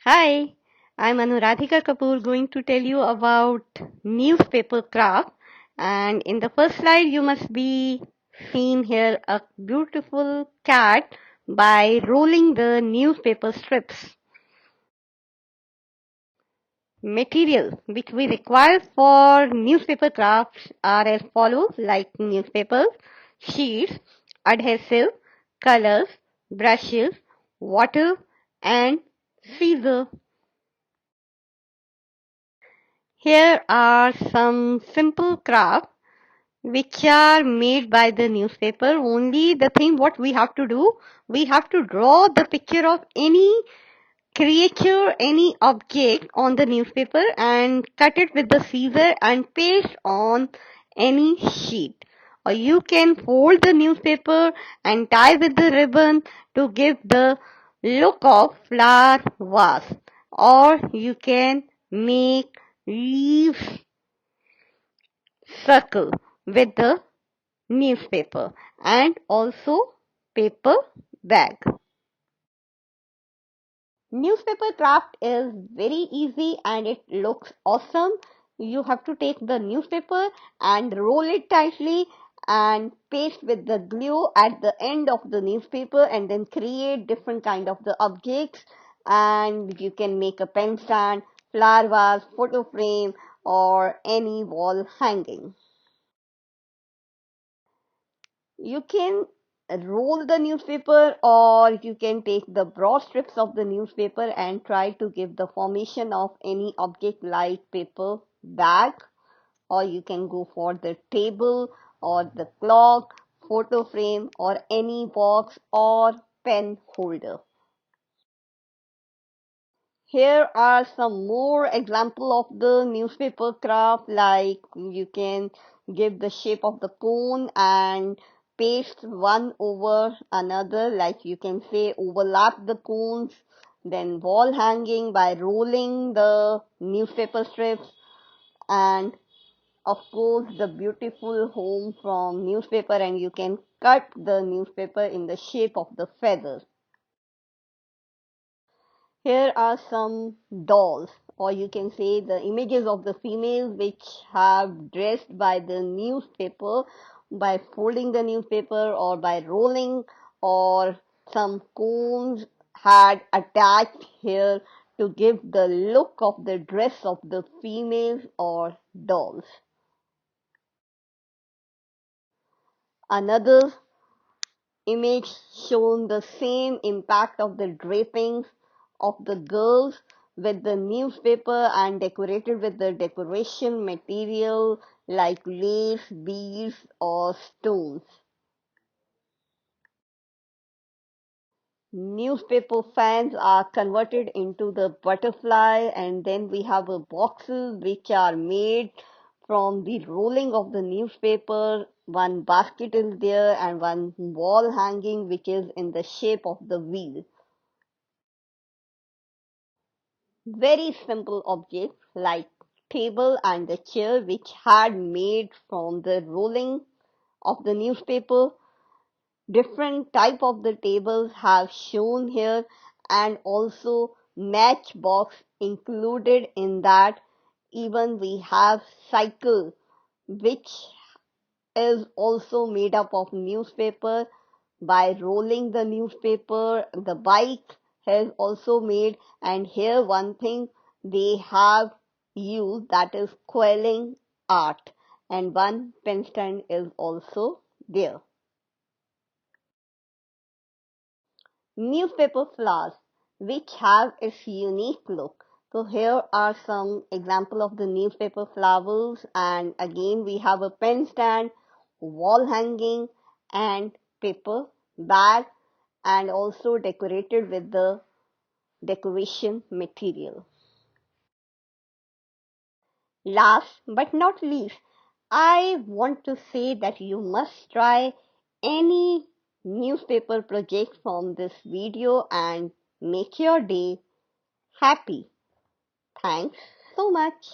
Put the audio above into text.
Hi, I'm Anuradhika Kapoor going to tell you about newspaper craft. And in the first slide, you must be seen here a beautiful cat by rolling the newspaper strips. Material which we require for newspaper crafts are as follows, like newspapers, sheets, adhesive, colors, brushes, water, and scissors. Here are some simple crafts which are made by the newspaper. Only the thing what we have to do, we have to draw the picture of any creature, any object on the newspaper and cut it with the scissor and paste on any sheet. Or you can fold the newspaper and tie with the ribbon to give the look of flower vase. Or you can make leaves circle with the newspaper and also paper bag. Newspaper craft is very easy and it looks awesome. You have to take the newspaper and roll it tightly and paste with the glue at the end of the newspaper and then create different kind of the objects, and you can make a pen stand, flower vase, photo frame or any wall hanging. You can roll the newspaper or you can take the broad strips of the newspaper and try to give the formation of any object like paper bag, or you can go for the table or the clock, photo frame or any box or pen holder. Here are some more example of the newspaper craft, like you can give the shape of the cone and paste one over another, like you can say overlap the cones, then wall hanging by rolling the newspaper strips, and of course the beautiful home from newspaper, and you can cut the newspaper in the shape of the feathers. Here are some dolls, or you can say the images of the females which have dressed by the newspaper by folding the newspaper or by rolling, or some cones had attached here to give the look of the dress of the females or dolls. Another image shown the same impact of the drapings of the girls with the newspaper and decorated with the decoration material like lace, beads or stones. Newspaper fans are converted into the butterfly, and then we have a boxes which are made from the rolling of the newspaper. One basket is there and one wall hanging which is in the shape of the wheel. Very simple objects like table and the chair which had made from the rolling of the newspaper. Different type of the tables have shown here, and also matchbox included in that. Even we have cycle which is also made up of newspaper by rolling the newspaper. The bike has also made, and here one thing they have used, that is quelling art, and one pen stand is also there. Newspaper flowers which have its unique look. So here are some example of the newspaper flowers, and again we have a pen stand, wall hanging and paper bag, and also decorated with the decoration material. Last but not least, I want to say that you must try any newspaper project from this video and make your day happy. Thanks so much.